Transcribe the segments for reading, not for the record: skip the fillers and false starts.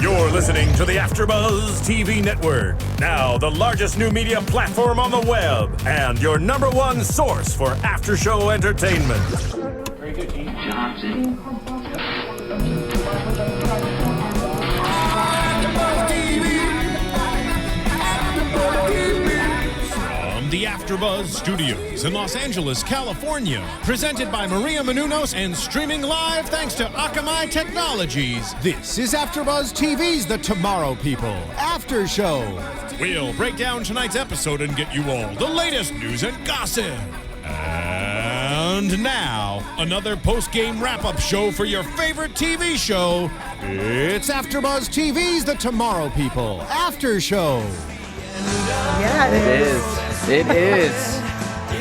You're listening to the AfterBuzz TV network, now the largest new media platform on the web, and your number one source for after-show entertainment. Very good, Gene. Johnson. From the AfterBuzz Studios in Los Angeles, California, presented by Maria Menounos and streaming live thanks to Akamai Technologies. This is AfterBuzz TV's The Tomorrow People After Show. We'll break down tonight's episode and get you all the latest news and gossip. And now, another post-game wrap-up show for your favorite TV show. It's AfterBuzz TV's The Tomorrow People After Show. Yeah, it is. It is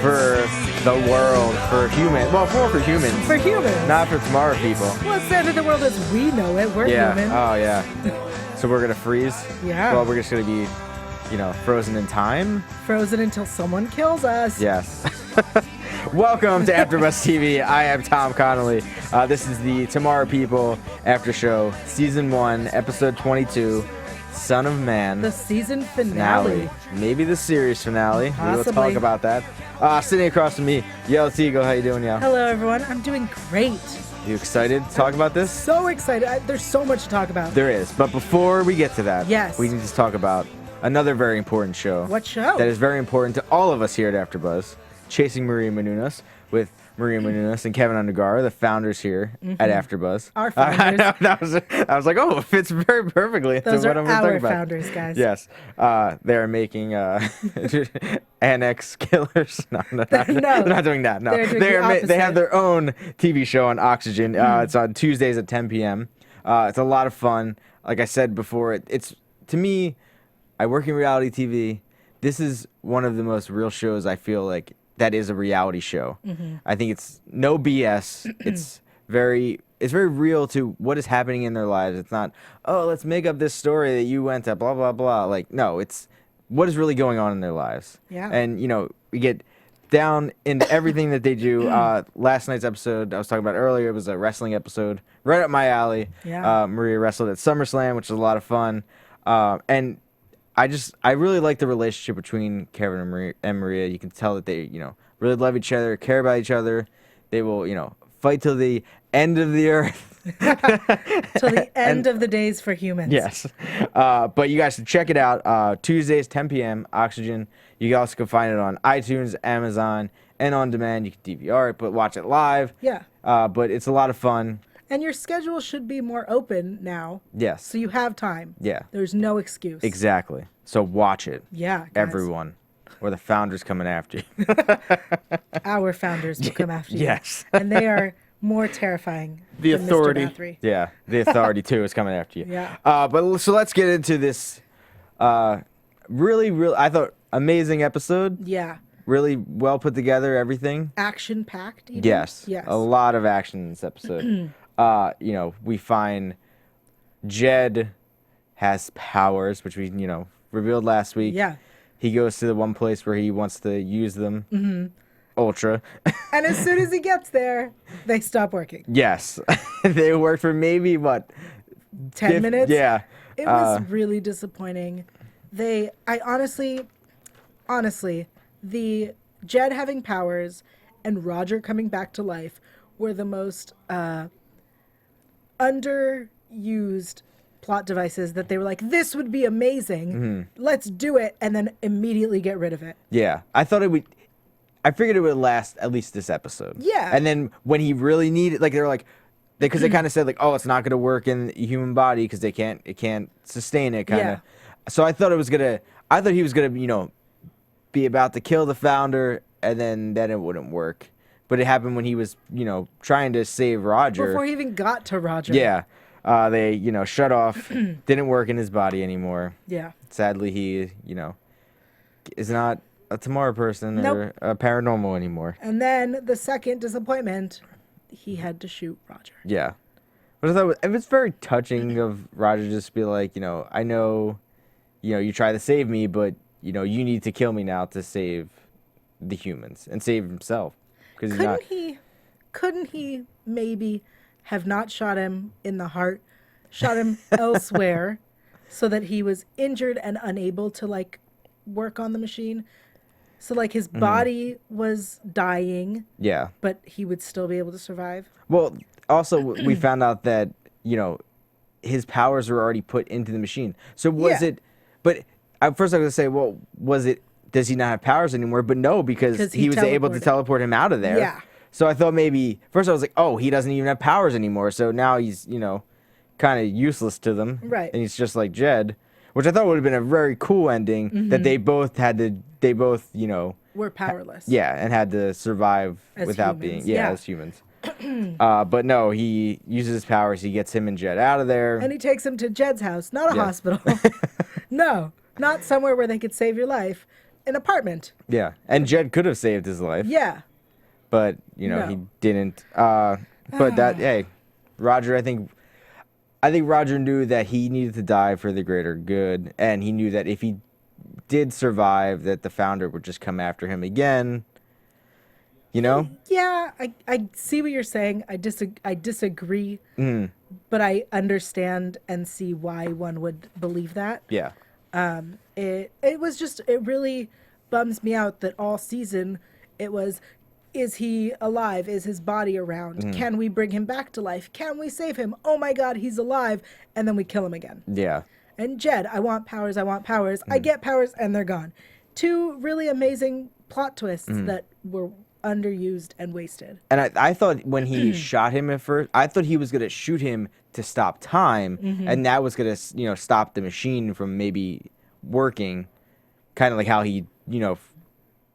for the world, for humans. Well, more for humans. For humans. Not for tomorrow people. Well, it's the end of the world as we know it. We're human. Oh, yeah. So we're going to freeze? Yeah. Well, we're just going to be, frozen in time? Frozen until someone kills us. Yes. Welcome to AfterBuzz TV. I am Tom Connolly. This is the Tomorrow People After Show, Season 1, Episode 22. Son of Man. The season finale. Maybe the series finale. Possibly. We'll talk about that. Sitting across from me, Yael Tygiel. How you doing, Yael? Hello, everyone. I'm doing great. You excited to talk about this? So excited. There's so much to talk about. There is. But before we get to that, yes, we need to talk about another very important show. What show? That is very important to all of us here at AfterBuzz. Chasing Maria Menounos with Maria Menounos and Kevin Undergar, the founders here at AfterBuzz. Our founders. I was like, oh, it fits very perfectly into Those what are I'm going to talk our about. founders, guys. Yes. They're making annex killers. No, they're not doing that. No. They're doing the opposite. They have their own TV show on Oxygen. It's on Tuesdays at 10 p.m. It's a lot of fun. Like I said before, it's to me, I work in reality TV. This is one of the most real shows I feel like that is a reality show. I think it's no BS. It's very real to what is happening in their lives. It's not, oh, let's make up this story that you went to blah blah blah. Like, no, it's what is really going on in their lives. Yeah. And we get down into everything that they do. Last night's episode I was talking about earlier, it was a wrestling episode, right up my alley. Yeah. Maria wrestled at SummerSlam, which was a lot of fun. And I really like the relationship between Kevin and Maria. You can tell that they, really love each other, care about each other. They will, fight till the end of the earth. Till the end of the days for humans. Yes. But you guys should check it out. Tuesdays, 10 p.m., Oxygen. You also can find it on iTunes, Amazon, and on demand. You can DVR it, but watch it live. Yeah. But it's a lot of fun. And your schedule should be more open now. Yes. So you have time. Yeah. There's no excuse. Exactly. So watch it. Yeah, guys. Everyone. Or the founders coming after you. Our founders will come after you. Yes. And they are more terrifying The than authority. Mr. Bathory. Yeah. The authority, too, is coming after you. Yeah. But so let's get into this really, I thought, amazing episode. Yeah. Really well put together, everything. Action-packed even? Yes. Yes. A lot of action in this episode. We find Jed has powers, which we, revealed last week. Yeah. He goes to the one place where he wants to use them. Ultra. And as soon as he gets there, they stop working. Yes. They worked for maybe, 10 minutes? Yeah. It was really disappointing. Honestly, the Jed having powers and Roger coming back to life were the most underused plot devices that they were like, this would be amazing. Let's do it, and then immediately get rid of it. Yeah. I figured it would last at least this episode. Yeah. And then when he really needed, like, they were like, because they kind of said, like, oh, it's not going to work in the human body because it can't sustain it, kind of. Yeah. So I thought he was going to, be about to kill the founder, and then it wouldn't work. But it happened when he was, trying to save Roger. Before he even got to Roger. Yeah. They, shut off, didn't work in his body anymore. Yeah. Sadly, he, is not a tomorrow person Nope. or a paranormal anymore. And then the second disappointment, he had to shoot Roger. Yeah. But I thought it was very touching of Roger just to be like, I know, you try to save me, but, you need to kill me now to save the humans and save himself. Couldn't he maybe have not shot him in the heart shot him elsewhere so that he was injured and unable to like work on the machine. So like his body was dying, Yeah. but he would still be able to survive. Well, also we found out that, you know, his powers were already put into the machine. So was Yeah. it, but at first I was going to say, well, was it, does he not have powers anymore? But no, because he he was able to teleported. teleport him out of there. Yeah. So I thought maybe, first I was like, oh, he doesn't even have powers anymore. So now he's, you know, kind of useless to them. Right. And he's just like Jed, which I thought would have been a very cool ending that they both, you know, We're powerless. yeah, and had to survive As without humans, being, yeah. as humans. But no, he uses his powers. He gets him and Jed out of there. And he takes him to Jed's house, not a Yeah. hospital. No, not somewhere where they could save your life. An apartment. Yeah, and Jed could have saved his life, Yeah. but you know No. he didn't. But that, hey, Roger, I think Roger knew that he needed to die for the greater good, and he knew that if he did survive, that the founder would just come after him again. You know? Yeah, I see what you're saying. I disagree, but I understand and see why one would believe that. Yeah. It was just, it really bums me out that all season it was, is he alive? Is his body around? Can we bring him back to life? Can we save him? Oh my God, he's alive. And then we kill him again. Yeah. And Jed, I want powers. I get powers and they're gone. Two really amazing plot twists that were underused and wasted. And I thought when he shot him at first, I thought he was going to shoot him to stop time, and that was going to, you know, stop the machine from maybe working, kind of like how he, you know,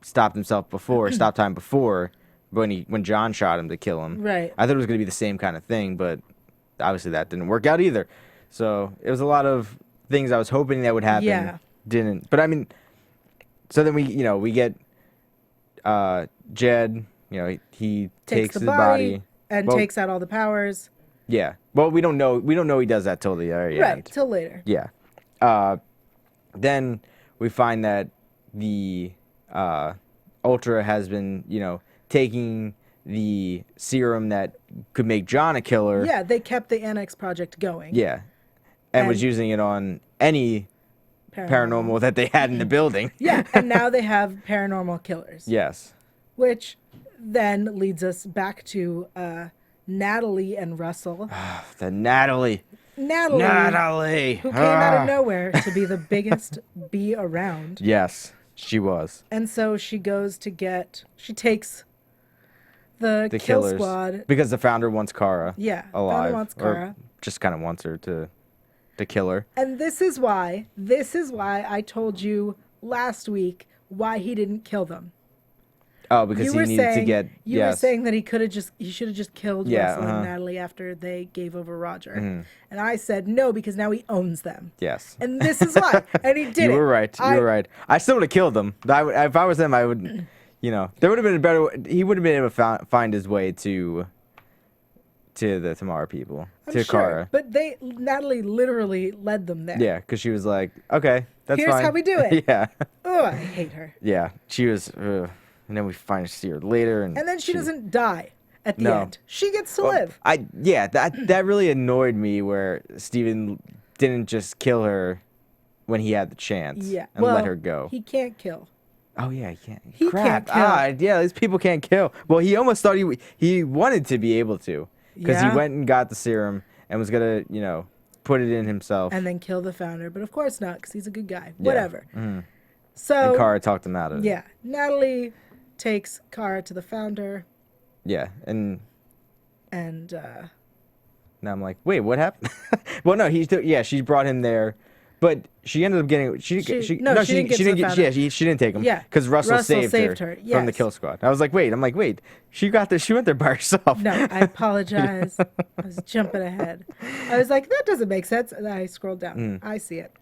stopped himself before, stopped time before, when John shot him to kill him. Right. I thought it was going to be the same kind of thing, but obviously that didn't work out either. So it was a lot of things I was hoping that would happen. Yeah. Didn't. But I mean, so then we get Jed, you know, he takes the his body and well, takes out all the powers. Yeah. Well, we don't know he does that till the very Right, end. till later. Yeah. Then we find that the Ultra has been, you know, taking the serum that could make John a killer. Yeah, they kept the Annex project going. Yeah. And was using it on any paranormal that they had in the building. Yeah, and now they have paranormal killers. Yes. Which then leads us back to Natalie and Russell. The Natalie. Natalie. Who came out of nowhere to be the biggest bee around. Yes, she was. And so she takes the kill killers. squad. Because the founder wants Cara. Yeah, alive. founder wants Cara. Or just kind of wants her to kill her. And this is why I told you last week why he didn't kill them. Oh, because he needed to get. You were saying that he should have just killed Russell uh-huh. and Natalie after they gave over Roger. And I said no because now he owns them. Yes. And this is why. And he did it. You were right. You were right. I still would have killed them. If I was them, I would. You know, there would have been a better. He would have been able to find his way to the Tamara people, to Cara. But Natalie literally led them there. Yeah, because she was like, okay, that's Here's fine. how we do it. Yeah. Oh, I hate her. Yeah, she was. And then we finally see her later, and then she doesn't die at the No. end. She gets to live. That really annoyed me where Steven didn't just kill her when he had the chance. Yeah. And well, let her go. He can't kill. Oh yeah, he can't. He Crap. can't kill. Yeah, these people can't kill. Well, he almost thought he wanted to be able to, because Yeah. he went and got the serum and was gonna, you know, put it in himself. And then kill the founder. But of course not, because he's a good guy. Yeah. Whatever. Mm-hmm. So And Cara talked him out of it. yeah, Natalie takes Cara to the founder, Yeah, and and now I'm like, wait, what happened? Well, no, she brought him there, but she ended up getting she didn't take him. Yeah, because Russell saved her, her, from the yes. kill squad. I was like, wait, she got this. She went there by herself. no, I apologize. I was jumping ahead. I was like, that doesn't make sense, and I scrolled down. I see it.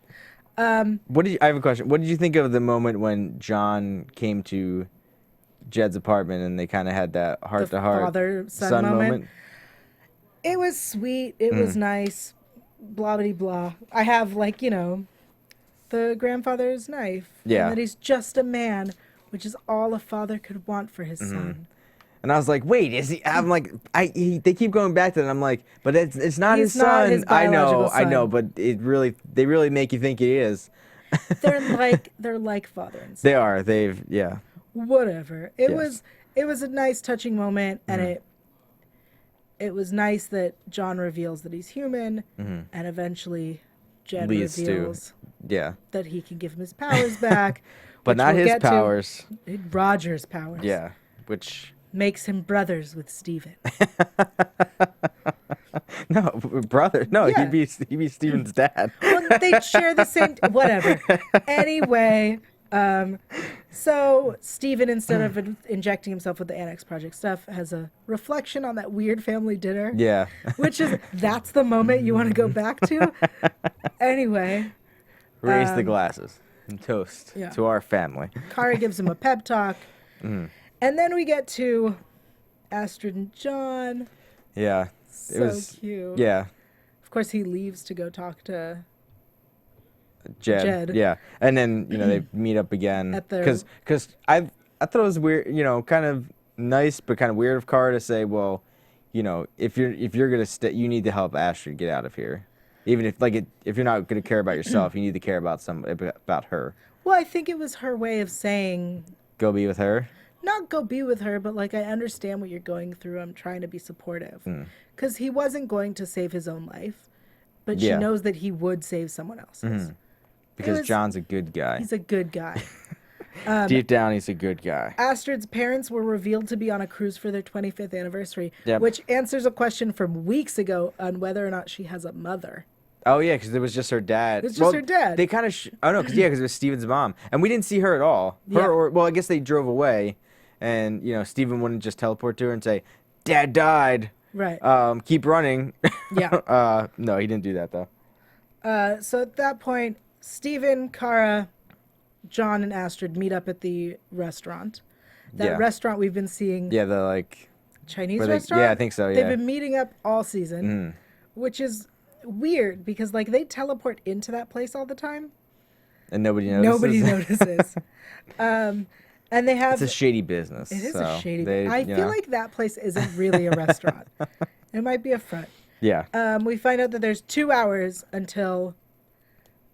I have a question. What did you think of the moment when John came to Jed's apartment and they kind of had that heart-to-heart father-son moment? It was sweet. It was nice. Blah, blah, blah. I have, like, you know, the grandfather's knife. Yeah. And that he's just a man, which is all a father could want for his son. And I was like, wait, is he? I'm like, they keep going back to that. And I'm like, but it's not his He's not son. his I know, biological son. but they really make you think he is. They're like father and son. They are. Yeah. Whatever. It Yes. was a nice touching moment, and it was nice that John reveals that he's human, and eventually Jed Leads to- reveals Yeah. that he can give him his powers back. But which not we'll his get to. powers. Roger's powers. Yeah. Which. Makes him brothers with Steven. No, brother. No, Yeah. he'd be Steven's dad. Well, they share the same. Whatever. Anyway, so Steven, instead of injecting himself with the Annex Project stuff, has a reflection on that weird family dinner. Yeah. Which is, that's the moment you want to go back to. Anyway. Raise the glasses and toast Yeah. to our family. Cara gives him a pep talk. And then we get to Astrid and John. Yeah. So cute. Yeah. Of course, he leaves to go talk to Jed. Yeah. And then, they meet up again. At their- Because I thought it was weird, kind of nice, but kind of weird of Cara to say, well, if you're going to stay, you need to help Astrid get out of here. Even if, if you're not going to care about yourself, you need to care about about her. Well, I think it was her way of saying, Go be with her. not go be with her, but I understand what you're going through. I'm trying to be supportive. Because he wasn't going to save his own life, but she Yeah. knows that he would save someone else's. Because was- John's a good guy. He's a good guy. Deep down, he's a good guy. Astrid's parents were revealed to be on a cruise for their 25th anniversary, Yep. which answers a question from weeks ago on whether or not she has a mother. Oh, yeah, because it was just her dad. It's just her dad. They kind of... oh, no, because it was Steven's mom. And we didn't see her at all. Yeah. Well, I guess they drove away. And, Steven wouldn't just teleport to her and say, Dad died. Right. Keep running. Yeah. No, he didn't do that, though. So at that point, Steven, Cara, John, and Astrid meet up at the restaurant. That Yeah. restaurant we've been seeing, Yeah, the, Chinese where they- restaurant? yeah, I think so, They've yeah. been meeting up all season, which is weird because, they teleport into that place all the time. and nobody notices. Nobody notices. And they have... It's a shady business. It is so a shady... they, I feel like that place isn't really a restaurant. It might be a front. Yeah. We find out that there's 2 hours until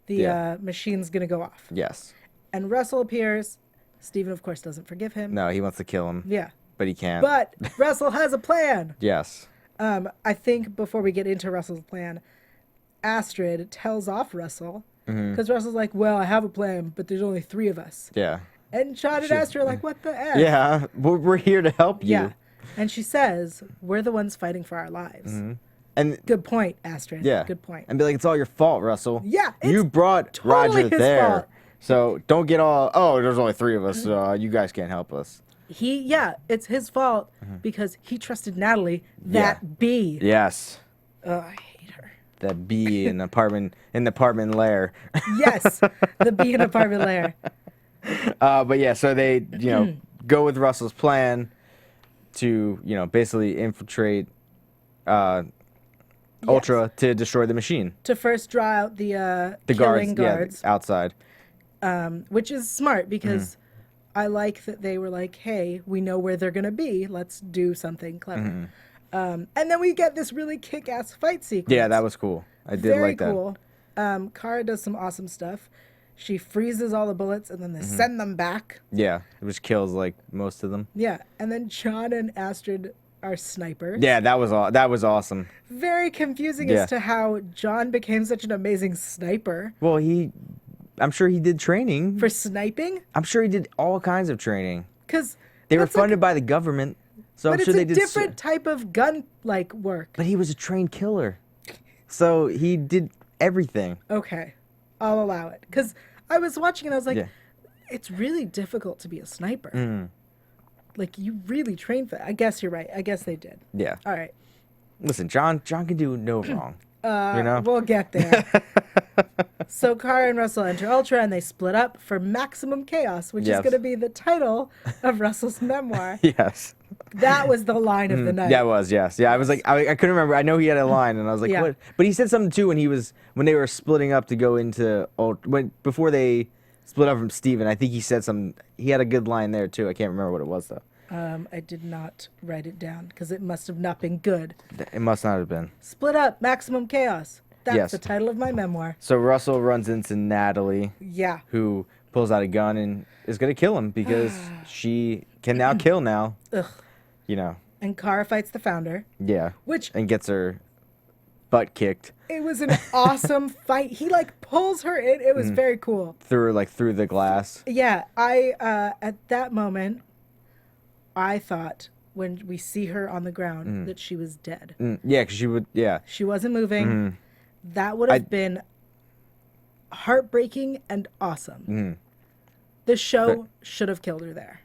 the Yeah. machine's going to go off. Yes. And Russell appears. Steven, of course, doesn't forgive him. No, he wants to kill him. Yeah. But he can't. But Russell has a plan. Yes. I think before we get into Russell's plan, Astrid tells off Russell. Because Russell's like, well, I have a plan, but there's only 3 of us. Yeah. And John and Astrid are like, what the F? Yeah. We're here to help you. Yeah. And she says, we're the ones fighting for our lives. And Good point, Astrid. yeah. Good point. And be like, it's all your fault, Russell. Yeah, You it's brought totally Roger his there. fault. So don't get all, there's only 3 of us, so you guys can't help us. It's his fault because he trusted Natalie, that bee. Yes. Oh, I hate her. That bee in the apartment lair. Yes, the bee in apartment lair. But yeah, so they, go with Russell's plan to, basically infiltrate Ultra to destroy the machine. To first draw out the The killing guards, guards, outside. which is smart because I like that they were like, hey, we know where they're going to be. Let's do something clever. And then we get this really kick-ass fight sequence. Yeah, that was cool. I did Very like that. cool. Cara does some awesome stuff. She freezes all the bullets and then they send them back. Yeah, which kills most of them. Yeah, and then John and Astrid are snipers. Yeah, that was awesome. Very confusing Yeah. as to how John became such an amazing sniper. Well, I'm sure he did training. For sniping? I'm sure he did all kinds of training. Because They were funded by the government, so but I'm it's sure a they did. different type of gun work. But he was a trained killer, so he did everything. Okay, I'll allow it. Because I was watching and I was like, Yeah. it's really difficult to be a sniper. You really train for that. I guess you're right. I guess they did. Yeah. All right. Listen, John can do no wrong. You know. We'll get there. So Cara and Russell enter Ultra and they split up for maximum chaos, which is Yes. going to be the title of Russell's memoir. Yes. That was the line of the night. Yeah, it was. Yes. Yeah, I was like, I couldn't remember. I know he had a line, and I was like, Yeah. what? But he said something too when they were splitting up to go into before they split up from Steven. I think he said something. He had a good line there too. I can't remember what it was though. I did not write it down because it must have not been good. It must not have been. Split Up, Maximum Chaos. That's Yes. the title of my memoir. So Russell runs into Natalie, Yeah. who pulls out a gun and is going to kill him because she can now kill now. Ugh. You know, And Cara fights the founder, yeah. which And gets her butt kicked it was an awesome fight. He like pulls her in. It was very cool. through the glass. Yeah, I at that moment, I thought when we see her on the ground that she was dead. Yeah, because she would, yeah. She wasn't moving. That would have been heartbreaking and awesome. The show should have killed her there.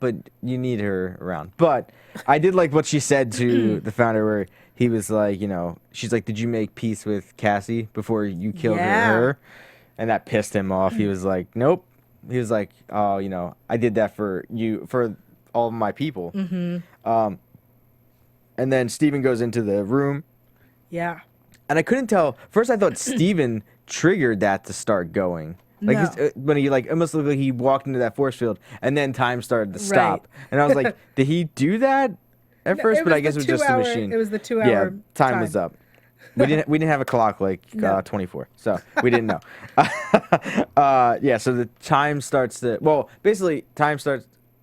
But you need her around. But I did like what she said to the founder, where he was like, you know, she's like, "Did you make peace with Cassie before you killed her?" And that pissed him off. He was like, "Nope." He was like, "Oh, you know, I did that for you, for all of my people." And then Steven goes into the room, Yeah. and I couldn't tell. First, I thought Steven triggered that to start going. Like No. when he like almost looked like he walked into that force field, and then time started to stop. And I was like, did he do that at first? it But was I guess the it was just the 2 hour machine. it was the 2 Yeah, hour time was up. We didn't have a clock like No. 24, so we didn't know. Yeah, so the time starts to basically time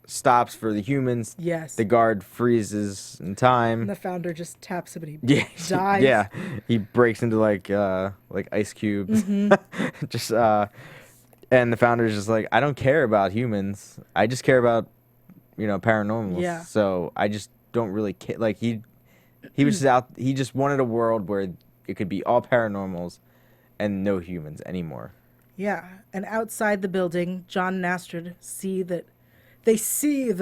stops for the humans. Yes. The guard freezes in time. And the founder just taps him and he Yeah, dies. yeah. He breaks into like ice cubes. Just and the founder's just like, I don't care about humans. I just care about, you know, paranormals. Yeah. So I just don't really care. Like he was out. He just wanted a world where it could be all paranormals and no humans anymore. Yeah. And outside the building, John and Astrid see the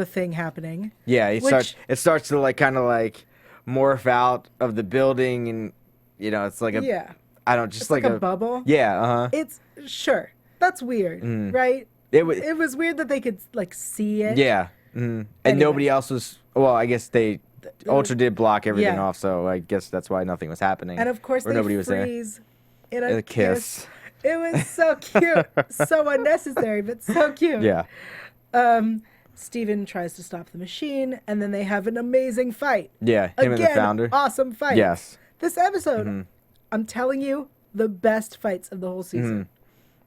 thing happening. Yeah, Which- it starts to like kind of like morph out of the building, and you know, it's like a Yeah. I don't just It's like a bubble. Yeah, uh-huh. It's sure. That's weird, right? It was It was weird that they could like see it. yeah. And Anyway. nobody else was well, I guess Ultra did block everything Yeah. off, so I guess that's why nothing was happening. And of course or they nobody was there. freeze in a A kiss. It was so cute. So unnecessary, but so cute. Yeah. Steven tries to stop the machine, and then they have an amazing fight. Yeah, him Again, and the founder. Awesome fight. Yes. This episode, I'm telling you, the best fights of the whole season.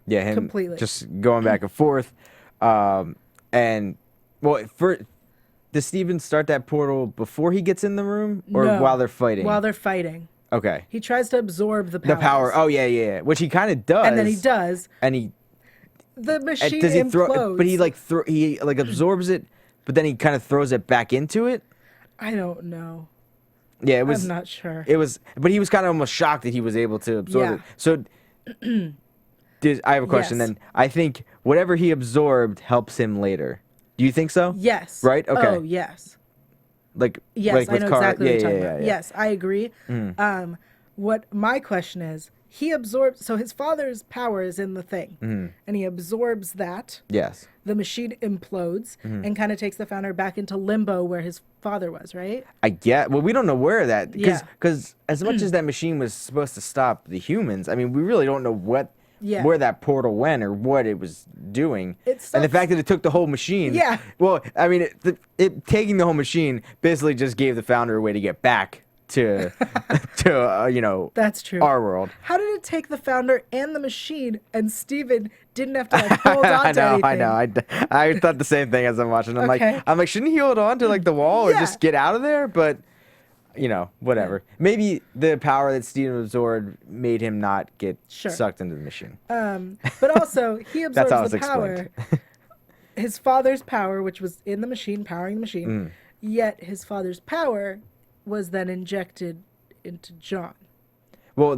Yeah, him Completely. just going back and forth. And well, does Steven start that portal before he gets in the room or No, while they're fighting? While they're fighting. Okay. He tries to absorb the powers. The power. Oh yeah, yeah, yeah. Which he kind of does. And then he does. And he The machine does he implodes. throw? But he like absorbs it, but then he kind of throws it back into it. I don't know. Yeah, it was. I'm not sure. It was, but he was kind of almost shocked that he was able to absorb Yeah. it. So, I have a question. Yes. Then I think whatever he absorbed helps him later. Do you think so? Yes. Right? Okay. Oh, yes. Like Yes, like I with know Cara- exactly what yeah, you're talking yeah, about. yeah. Yes, I agree. What my question is, he absorbs, so his father's power is in the thing, and he absorbs that. Yes. The machine implodes and kind of takes the founder back into limbo where his father was, right? I get. Well, we don't know where that Yeah. because as much as that machine was supposed to stop the humans, I mean, we really don't know where that portal went or what it was doing. It And the stops- fact that it took the whole machine. Yeah. Well, I mean, it taking the whole machine basically just gave the founder a way to get back to you know, That's true. our world. How did it take the founder and the machine and Steven didn't have to like hold on to anything? I know. I thought the same thing as I'm watching. I'm Okay. like, shouldn't he hold on to like the wall or Yeah. just get out of there? But you know, whatever. Maybe the power that Steven absorbed made him not get Sure. sucked into the machine. But also, he That's how absorbs it's the power. explained. His father's power, which was in the machine, powering the machine, yet his father's power was then injected into John. Well,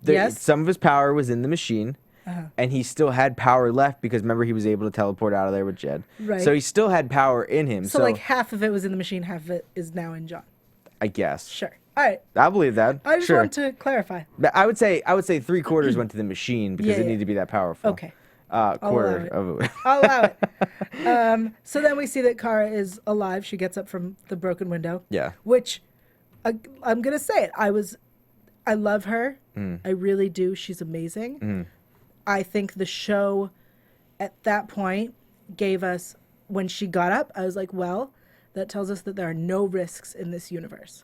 Yes? some of his power was in the machine, and he still had power left because remember he was able to teleport out of there with Jed. Right. So he still had power in him. So, like, half of it was in the machine, half of it is now in John. I guess. Sure. All right. I believe that. I just sure. want to clarify. But I would say 3/4 went to the machine because Yeah, it yeah. needed to be that powerful. Okay. Quarter it. of it. I'll allow it. So then we see that Cara is alive. She gets up from the broken window. Yeah. Which, I'm going to say it. I love her. I really do. She's amazing. I think the show at that point gave us when she got up, I was like, well, that tells us that there are no risks in this universe.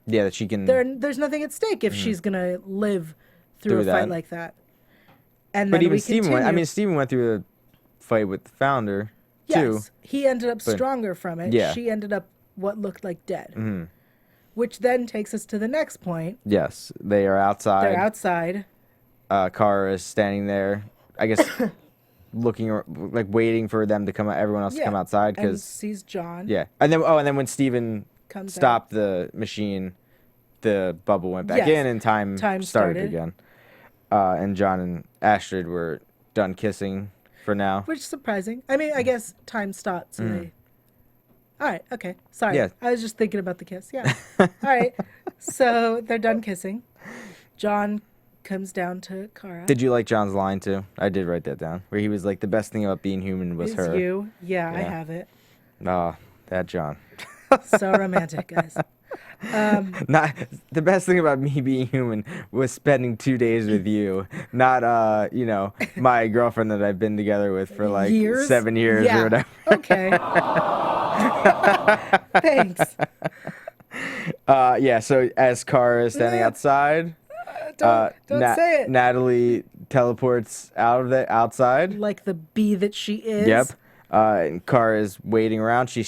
Yeah, that she can. There's nothing at stake if she's gonna live through a fight like that. And but then even we Steven continue. went. I mean, Steven went through a fight with the founder too. Yes, he ended up stronger from it. Yeah. She ended up what looked like dead. Which then takes us to the next point. Yes, they are outside. They're outside. Cara is standing there. I guess looking like waiting for them to come out. Everyone else to come outside and because sees John. Yeah, and then when Steven Comes stopped the machine, the bubble went back Yes. in and time started started. again. And John and Astrid were done kissing for now. Which is surprising. I mean, I guess time stopped, so they... All right, okay. Sorry. Yeah. I was just thinking about the kiss. Yeah. All right. So they're done kissing. John comes down to Cara. Did you like John's line too? I did write that down. Where he was like, the best thing about being human was Is her. you. Yeah, I Yeah. have it. Oh, that John. So romantic, guys. Not the best thing about me being human was spending 2 days with you, not my girlfriend that I've been together with for like Years? 7 years Yeah. or whatever. Okay. Thanks. Yeah. So as Cara is standing outside, Don't say it. Natalie teleports out of the outside. Like the bee that she is. Yep. And Cara is waiting around. She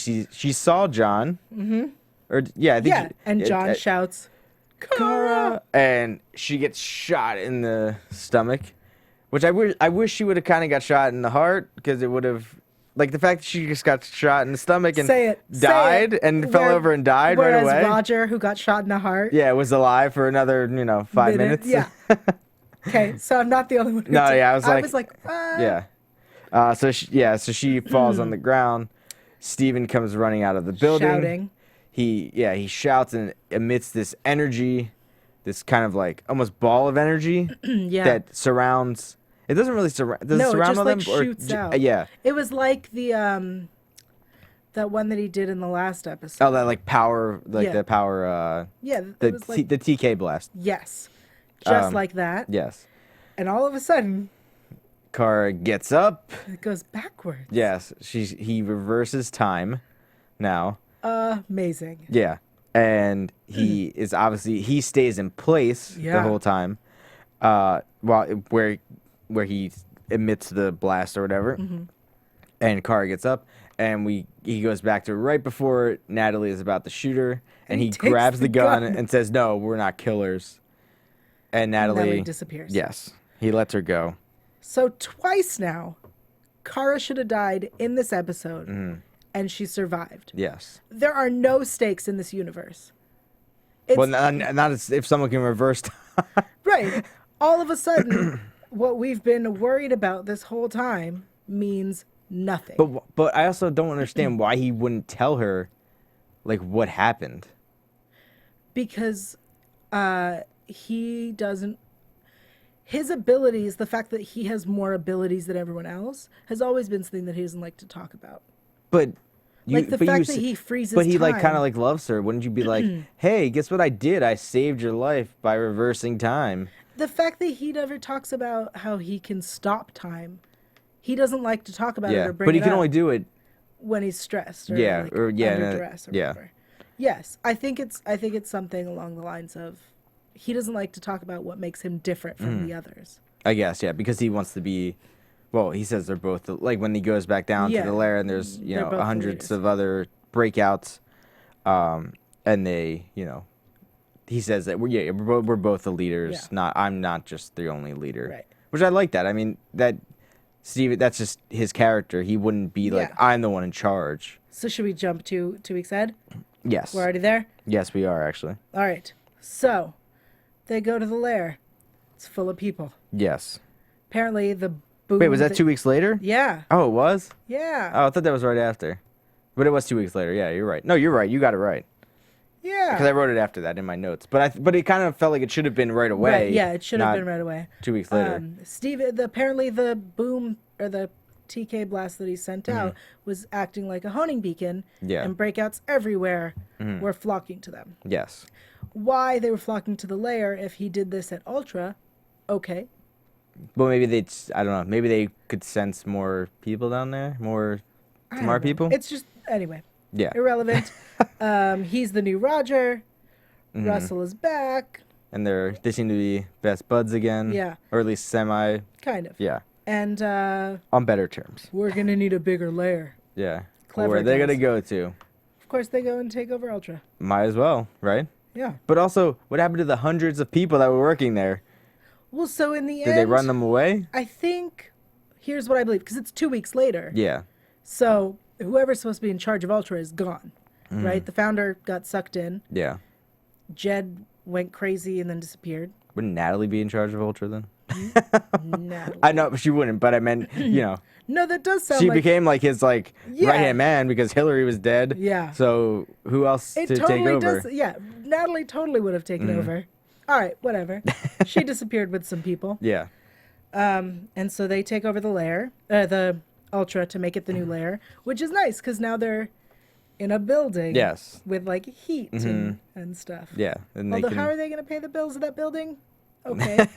saw John. Mm-hmm. Or I think Yeah, and John shouts, Cara! And she gets shot in the stomach, which I wish she would have kind of got shot in the heart, because it would have, like, the fact that she just got shot in the stomach and Say it. died Say it. and fell over and died right whereas away. Roger, who got shot in the heart. Yeah, was alive for another 5 minutes. Yeah. Okay, so I'm not the only one who No, did. yeah, I was like, ah. yeah. So she falls on the ground. Steven comes running out of the building. Shouting. He shouts and emits this energy, this kind of like almost ball of energy Yeah. that surrounds. It doesn't really surround. Does No, it surround it just all like them? Or shoots out. Yeah. It was like the that one that he did in the last episode. Oh, that like power, like Yeah. the power. Yeah, it The was like the TK blast. yes, just like that. Yes. And all of a sudden, Cara gets up. it goes backwards. Yes. He reverses time, now. Amazing. Yeah. And he stays in place the Yeah. whole time. Where he emits the blast or whatever. Mm-hmm. And Cara gets up and he goes back to right before Natalie is about to shoot her, and he takes grabs the the gun gun. and says, "No, we're not killers." And Natalie disappears. Yes. He lets her go. So twice now, Cara should have died in this episode, Mm-hmm. and she survived. Yes. There are no stakes in this universe. It's, Well, not if someone can reverse time. right. All of a sudden, what we've been worried about this whole time means nothing. But I also don't understand why he wouldn't tell her, like, what happened. Because he doesn't. His abilities, the fact that he has more abilities than everyone else, has always been something that he doesn't like to talk about. But Like the fact that he freezes But he like time. kind of like loves her. Wouldn't you be like, "Hey, guess what I did? I saved your life by reversing time." The fact that he never talks about how he can stop time, he doesn't like to talk about it Yeah, or bring but he it can up only do it. when he's stressed or Yeah, like or yeah, under no, duress or yeah. whatever. Yes, I think it's something along the lines of he doesn't like to talk about what makes him different from the others. I guess, yeah, because he wants to be. Well, he says they're both like when he goes back down Yeah, to the lair and there's they're both the hundreds leaders. of other breakouts, and they he says that we're both the leaders. Yeah. I'm not just the only leader. Right. Which I like that. I mean that's just his character. He wouldn't be like, Yeah. I'm the one in charge. So should we jump to 2 weeks ahead? Yes. We're already there? Yes, we are actually. All right. So they go to the lair. It's full of people. Yes. Apparently the boom. Wait, was that 2 weeks later? Yeah. Oh, it was? Yeah. Oh, I thought that was right after. But it was 2 weeks later. Yeah, you're right. No, you're right. You got it right. Yeah. Because I wrote it after that in my notes. But it kind of felt like it should have been right away. Right, yeah, it should have not been right away. 2 weeks later. Apparently the boom or the TK blast that he sent out was acting like a honing beacon. Yeah. And breakouts everywhere were flocking to them. Yes. Why they were flocking to the lair if he did this at Ultra, okay. Well, maybe I don't know. Maybe they could sense more people down there. More. I from our don't know. people. It's just anyway. Yeah. Irrelevant. He's the new Roger. Russell is back. And they seem to be best buds again. Yeah. Or at least semi. Kind of. Yeah. And On better terms. we're gonna need a bigger lair. Yeah. Clever Where are they guys. gonna go to? Of course, they go and take over Ultra. Might as well, right? Yeah. But also, what happened to the hundreds of people that were working there? Well, so in the end, Did they run them away? I think. Here's what I believe, because it's 2 weeks later. Yeah. So whoever's supposed to be in charge of Ultra is gone, right? The founder got sucked in. Yeah. Jed went crazy and then disappeared. Wouldn't Natalie be in charge of Ultra then? Natalie. I know she wouldn't, but I meant, No, that does sound she like became like his Yeah. right-hand man because Hillary was dead. Yeah. So who else it to totally take over? does. Yeah, Natalie totally would have taken over. All right, whatever. She disappeared with some people, Yeah. and so they take over the Ultra to make it the new lair, which is nice because now they're in a building. Yes. With like heat and stuff. Yeah. And Although, they can... how are they going to pay the bills of that building? Okay.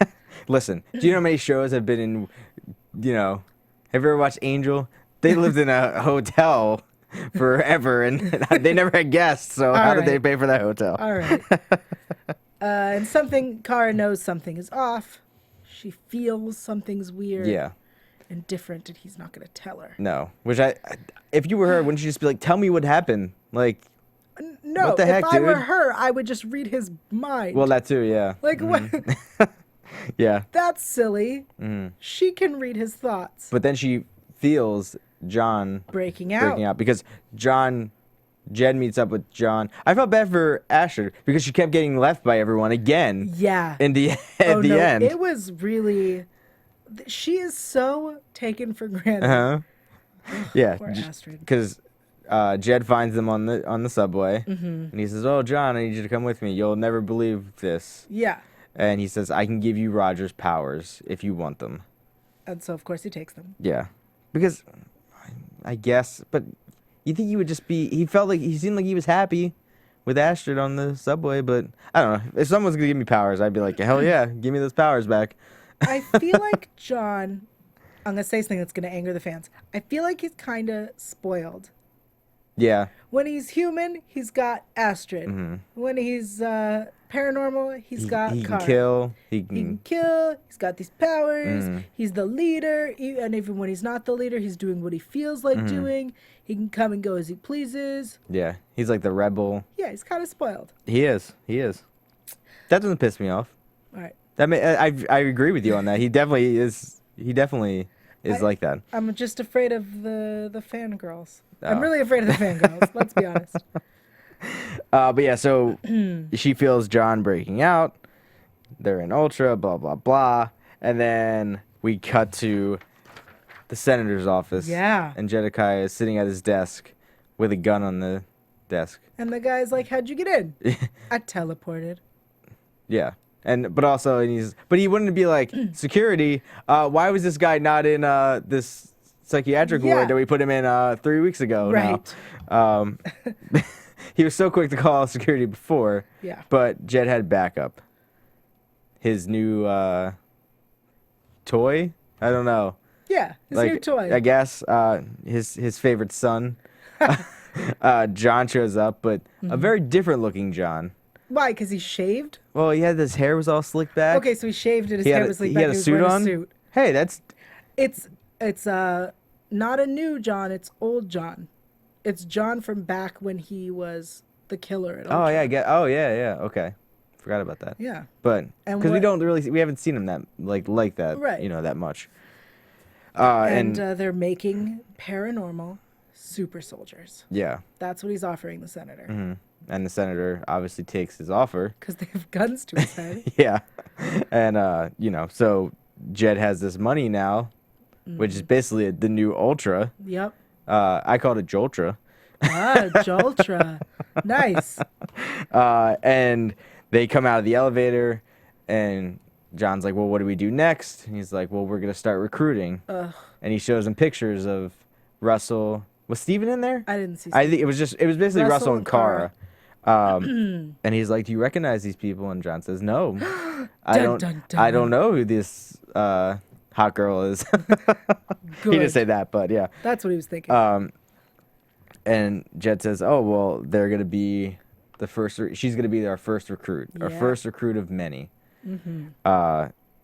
Listen, do you know how many shows have been in, have you ever watched Angel? They lived in a hotel forever and they never had guests, so how did they right. pay for that hotel? All right. And Cara knows something is off. She feels something's weird Yeah. and different, and he's not going to tell her. No. Which if you were her, wouldn't you just be like, tell me what happened? Like, No, What the heck, if I were dude? her, I would just read his mind. well, that too, yeah. like, what? Yeah. That's silly. She can read his thoughts. But then she feels John Breaking out. because Jed meets up with John. I felt bad for Asher because she kept getting left by everyone again. Yeah. At the no, end. It was really. She is so taken for granted. Uh-huh. Yeah. Poor Astrid. Because Jed finds them on the subway, and he says, "Oh, John, I need you to come with me. You'll never believe this." Yeah. And he says, "I can give you Roger's powers if you want them." And so, of course, he takes them. Yeah, because I guess, but you think he would just be? He seemed like he was happy with Astrid on the subway, but I don't know. If someone's gonna give me powers, I'd be like, hell yeah, give me those powers back. I feel like John. I'm gonna say something that's gonna anger the fans. I feel like he's kind of spoiled. Yeah, When he's human, he's got Astrid. When he's paranormal, he's got he Cara. can kill. He He can can. kill. He's got these powers. He's the leader. And even when he's not the leader, he's doing what he feels like doing. He can come and go as he pleases. Yeah, he's like the rebel. Yeah, he's kind of spoiled. He is. He is. That doesn't piss me off. All right. I agree with you on that. He definitely is. He definitely is like that. I'm just afraid of the fangirls. I'm Oh. really afraid of the fangirls. Let's be honest. But yeah, so she feels John breaking out. They're in Ultra, blah blah blah, and then we cut to the senator's office. Yeah. And Jedikiah is sitting at his desk with a gun on the desk. And the guy's like, "How'd you get in?" I teleported. Yeah. But he wouldn't be like, security, why was this guy not in this psychiatric Yeah. ward that we put him in 3 weeks ago Right. now? He was so quick to call security before. Yeah. But Jed had backup. His new toy? I don't know. Yeah, his new toy. I guess his favorite son. John shows up, but a very different looking John. Why? Because he's shaved? Well, he had his hair was all slicked back. Okay, so he shaved and his He hair had, was he slicked back. had a He was suit wearing on. a suit. Hey, that's It's not a new John. It's old John. It's John from back when he was the killer at Ultra. yeah. Okay, forgot about that. Yeah. But And because what- we haven't seen him that like that, Right. that much. And they're making paranormal super soldiers. Yeah, That's what he's offering the senator. and the senator obviously takes his offer. Because they have guns to his head. Yeah, and so Jed has this money now, which is basically the new Ultra. Yep. I called it Joltra. Ah, Joltra. Nice. And they come out of the elevator, and John's like, "Well, what do we do next?" And he's like, "Well, we're gonna start recruiting." And he shows him pictures of Russell. Was Steven in there? I didn't see I think it was basically Russell and Cara. Cara. And he's like, "Do you recognize these people?" And John says, "No, I Dun, don't. dun, I dun. don't know who this hot girl is." He Good. didn't say that, but yeah. That's what he was thinking. And Jed says, "Oh well, they're gonna be the first. She's gonna be our first recruit, our first recruit of many."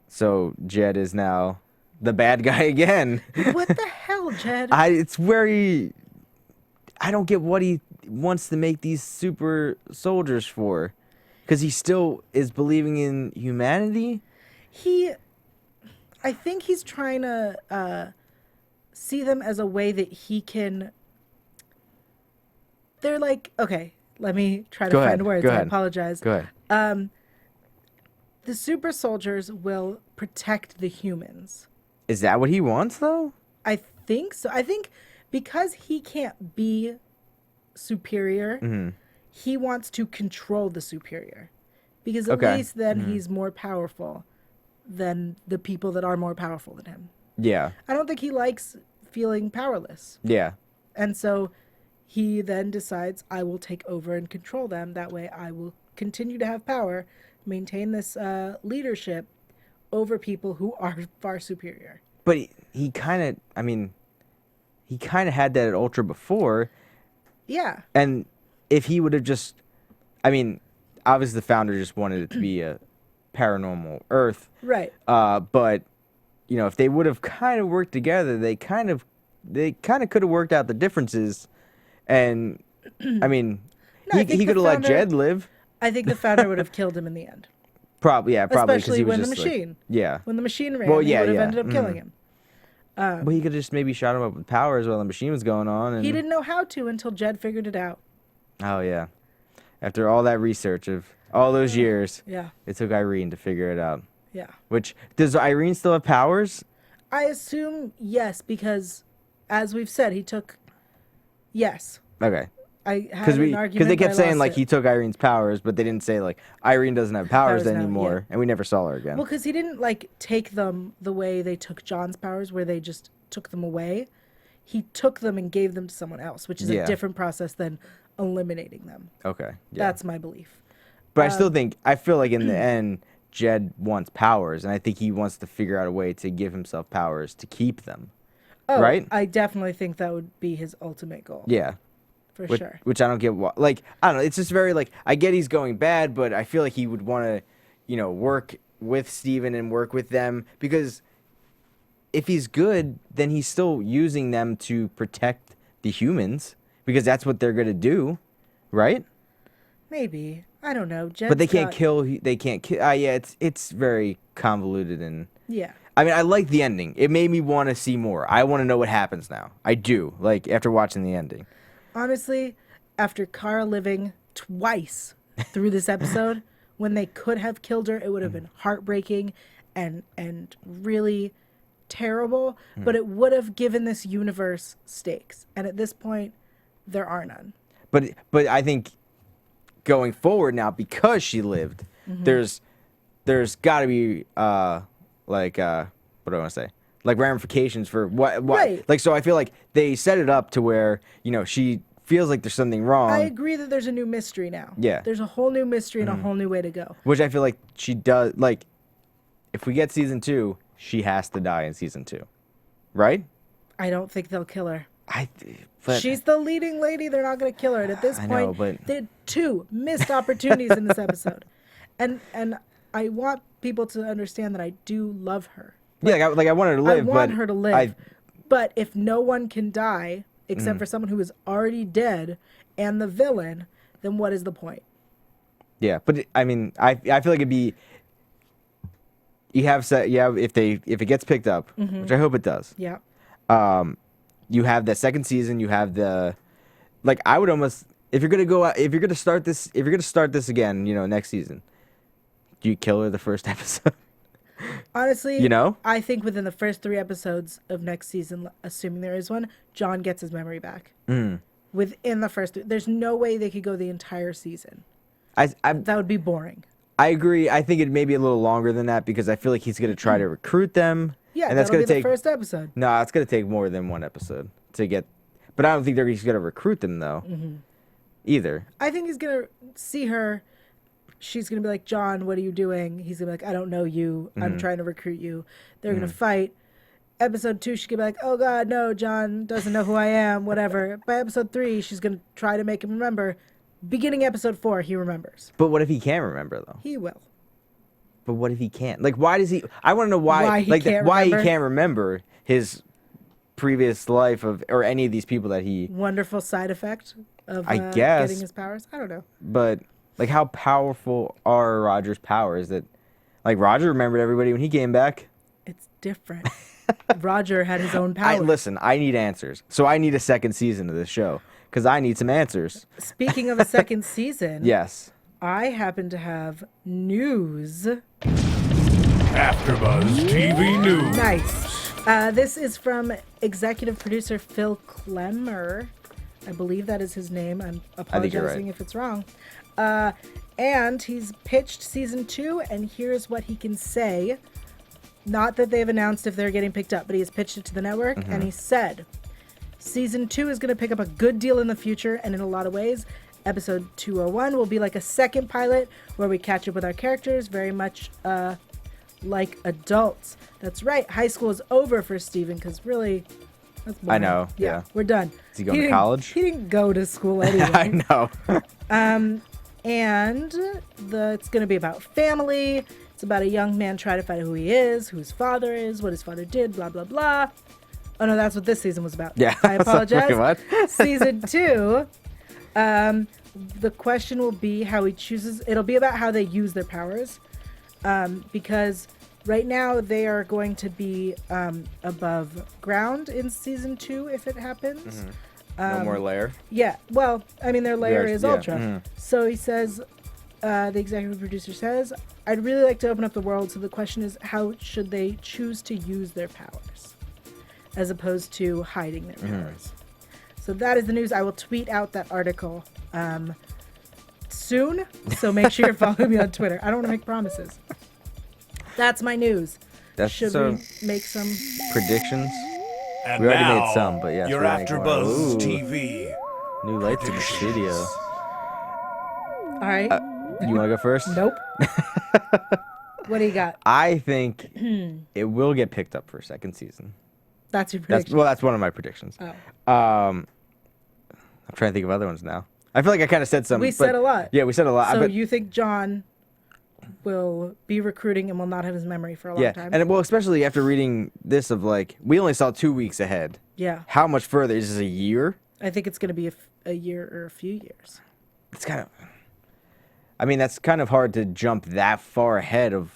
So Jed is now the bad guy again. What the hell, Jed? It's very. I don't get what he wants to make these super soldiers for, because he still is believing in humanity. I think he's trying to see them as a way that he can. They're like, okay, let me try to find words. I apologize. Go ahead. The super soldiers will protect the humans. Is that what he wants, though? I think so. I think because he can't be superior, he wants to control the superior. Because at least then he's more powerful than the people that are more powerful than him. Yeah. I don't think he likes feeling powerless. Yeah. And so he then decides, I will take over and control them. That way I will continue to have power, maintain this leadership over people who are far superior. But he kind of, he kind of had that at Ultra before. Yeah. And if he would have just, obviously the founder just wanted it to be a paranormal Earth. Right. But, if they would have kind of worked together, they kind of could have worked out the differences. And, he could have let Jed live. I think the founder would have killed him in the end. Probably, because especially he was when the just machine. Yeah. When the machine ran, he would have ended up killing him. Well, he could have just maybe shot him up with powers while the machine was going on. And... He didn't know how to until Jed figured it out. Oh, yeah. After all that research of all those years, yeah, it took Irene to figure it out. Yeah. Which, does Irene still have powers? I assume yes, because as we've said, he took... Yes. Okay. I had an argument, because they kept saying like he took Irene's powers, but they didn't say like Irene doesn't have powers anymore, and we never saw her again. Well, because he didn't take them the way they took John's powers, where they just took them away. He took them and gave them to someone else, which is a different process than eliminating them. Okay, that's my belief. But I feel like in the end, Jed wants powers, and I think he wants to figure out a way to give himself powers to keep them. Oh, right? I definitely think that would be his ultimate goal. Yeah. For sure. Which I don't get. I don't know. It's just very I get he's going bad, but I feel like he would want to, work with Steven and work with them, because if he's good, then he's still using them to protect the humans, because that's what they're gonna do, right? Maybe. I don't know. But they can't kill. They can't kill. Yeah, it's very convoluted and. Yeah. I like the ending. It made me want to see more. I want to know what happens now. I do. After watching the ending. Honestly, after Cara living twice through this episode, when they could have killed her, it would have been heartbreaking and really terrible, but it would have given this universe stakes. And at this point, there are none. But I think going forward now, because she lived, there's got to be what do I want to say? Ramifications for what right. So I feel like they set it up to where she feels like there's something wrong. I agree that there's a new mystery now. Yeah, there's a whole new mystery and a whole new way to go, which I feel like she does. If we get season 2, she has to die in season 2, right? I don't think they'll kill her. But she's the leading lady. They're not going to kill her. And at this point, they had 2 missed opportunities in this episode, and I want people to understand that I do love her. I want her to live. I want her to live. But if no one can die except for someone who is already dead and the villain, then what is the point? Yeah, but I feel like it'd be. If it gets picked up, which I hope it does. Yeah. You have the second season. You have the, I would almost, if you're gonna start this again, next season, do you kill her the first episode? Honestly, I think within the first 3 episodes of next season, assuming there is one, John gets his memory back. Within the first 3, there's no way they could go the entire season. That would be boring. I agree. I think it may be a little longer than that, because I feel like he's going to try to recruit them. Yeah, and that's going to take the first episode. No, it's going to take more than 1 episode to get. But I don't think he's going to recruit them though. Either. I think he's going to see her. She's going to be like, John, what are you doing? He's going to be like, I don't know you. I'm trying to recruit you. They're going to fight. episode 2, she could be like, oh God, no, John doesn't know who I am, whatever. By episode 3, she's going to try to make him remember. Beginning episode 4, he remembers. But what if he can't remember, though? He will. But what if he can't? Like, why does he... I want to know why he can't remember his previous life or any of these people that he... Wonderful side effect of I guess, getting his powers. I don't know. But, like, how powerful are Roger's powers? That, like, Roger remembered everybody when he came back. It's different. Roger had his own powers. Listen, I need answers. So I need a second season of this show. Because I need some answers. Speaking of a second season... Yes. I happen to have news. AfterBuzz TV News. Nice. This is from executive producer Phil Klemmer. I believe that is his name. I'm apologizing if it's wrong. And he's pitched season 2, and here's what he can say. Not that they've announced if they're getting picked up, but he has pitched it to the network, and he said, season 2 is going to pick up a good deal in the future, and in a lot of ways. Episode 201 will be like a second pilot where we catch up with our characters, very much like adults. That's right. High school is over for Steven because really, that's boring. I know. Yeah. We're done. Is he going to college? He didn't go to school anyway. I know. And it's going to be about family. It's about a young man trying to find out who he is, who his father is, what his father did, blah, blah, blah. Oh, no, that's what this season was about. Yeah. I apologize. What? Season 2... the question will be how he chooses. It'll be about how they use their powers, because right now they are going to be above ground in season 2 if it happens. No more lair. Yeah, well, I mean their layer is Ultra. Mm-hmm. So he says, the executive producer says, I'd really like to open up the world. So the question is, how should they choose to use their powers, as opposed to hiding their powers? So that is the news. I will tweet out that article soon. So make sure you're following me on Twitter. I don't want to make promises. That's my news. Should we make some predictions? And We already now, made some, but yes, your we're making more. AfterBuzz Ooh. TV. New lights in the studio. All right. You want to go first? Nope. What do you got? I think it will get picked up for a second season. That's your prediction. That's one of my predictions. Oh. I'm trying to think of other ones now. I feel like I kind of said some. We said a lot. Yeah, we said a lot. So you think John will be recruiting and will not have his memory for a long time? And well, especially after reading this of like, we only saw 2 weeks ahead. Yeah. How much further? Is this a year? I think it's going to be a year or a few years. It's kind of... I mean, that's kind of hard to jump that far ahead of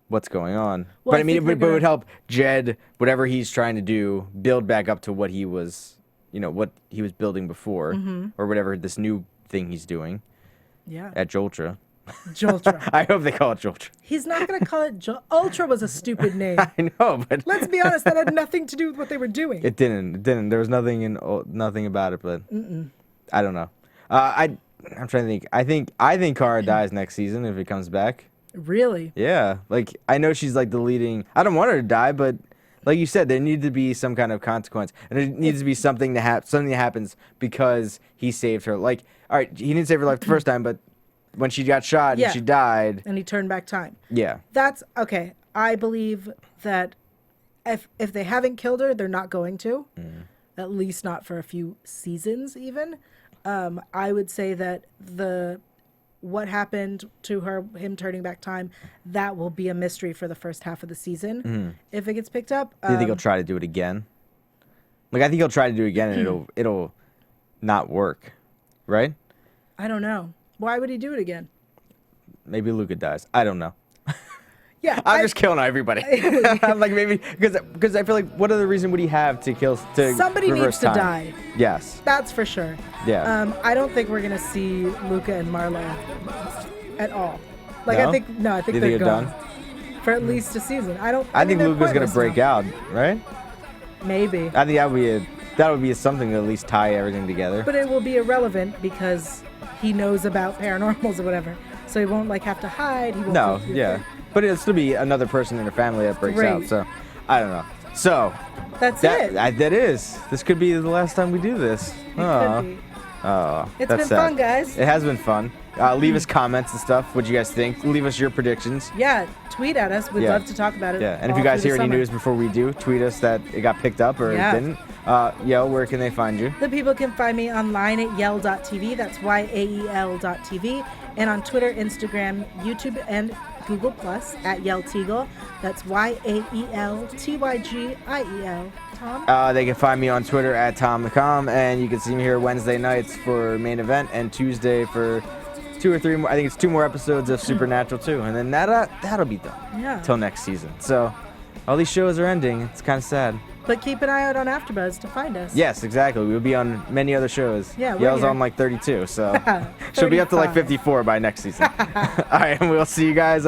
what's going on. Well, But I I mean, think it would help Jed, whatever he's trying to do, build back up to what he was, what he was building before, or whatever this new thing he's doing Yeah. at Joltra. Joltra. I hope they call it Joltra. He's not going to call it Ultra was a stupid name. I know, but Let's be honest, that had nothing to do with what they were doing. it didn't. There was nothing about it, but I don't know. I'm trying to think. I think Cara dies next season if it comes back. Really? Yeah, like I know she's like the leading. I don't want her to die, but like you said, there needs to be some kind of consequence, and there needs to be something something that happens because he saved her. Like, all right, he didn't save her life the first time, but when she got shot Yeah. and she died. And he turned back time. Yeah. That's okay. I believe that if they haven't killed her, they're not going to. At least not for a few seasons, even. I would say that what happened to him turning back time, that will be a mystery for the first half of the season. If it gets picked up. Do you think he'll try to do it again? Like I think he'll try to do it again, and it'll not work, right? I don't know. Why would he do it again? Maybe Luca dies. I don't know. Yeah, I'm just killing everybody. I'm like maybe because I feel like what other reason would he have to kill to somebody reverse needs to time? die. Yes. That's for sure. Yeah. I don't think we're gonna see Luca and Marla at all. Like No? I think You they're think they're gone done? for at least a season. I think they're Luca's gonna pointless break now. out, right? Maybe, I think that would be something to at least tie everything together. but it will be irrelevant because he knows about paranormals or whatever, so he won't have to hide. He won't No, have to do yeah. that. But it'll still be another person in the family that breaks out. Great. So I don't know. So That's it. that is. This could be the last time we do this. It could be. Oh, It's that's been sad. fun, guys. It has been fun. Leave us comments and stuff. What do you guys think? Leave us your predictions. Yeah, tweet at us. We'd love to talk about it. Yeah, and if all you guys through hear the any summer. news before we do, tweet us that it got picked up or it didn't. Yael, where can they find you? The people can find me online at yael.tv. That's YAEL.tv. And on Twitter, Instagram, YouTube, and Google Plus at Yael Tygiel. That's YAELTYGIEL. Tom? They can find me on Twitter at Tom Connolly, and you can see me here Wednesday nights for main event and Tuesday for 2 or 3 more. I think it's 2 more episodes of Supernatural too, and then that'll be done. Yeah. Till next season. So all these shows are ending. It's kind of sad. But keep an eye out on AfterBuzz to find us. Yes, exactly. We'll be on many other shows. Yeah, we're Yael's here. on like 32, so she'll be up to like 35. 54 by next season. All right, and we'll see you guys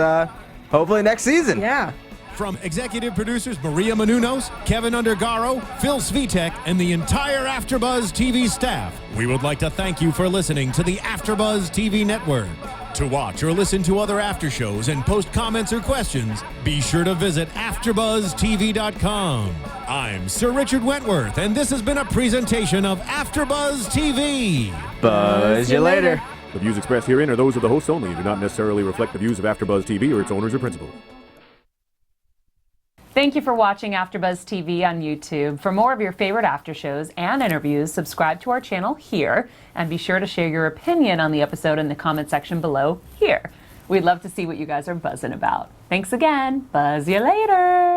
hopefully next season. Yeah. From executive producers Maria Menounos, Kevin Undergaro, Phil Svitek, and the entire AfterBuzz TV staff, we would like to thank you for listening to the AfterBuzz TV network. To watch or listen to other after shows and post comments or questions, be sure to visit AfterBuzzTV.com. I'm Sir Richard Wentworth, and this has been a presentation of AfterBuzz TV. Buzz you later. The views expressed herein are those of the hosts only and do not necessarily reflect the views of AfterBuzz TV or its owners or principals. Thank you for watching AfterBuzz TV on YouTube. For more of your favorite after shows and interviews, subscribe to our channel here, and be sure to share your opinion on the episode in the comment section below here. We'd love to see what you guys are buzzing about. Thanks again. Buzz you later.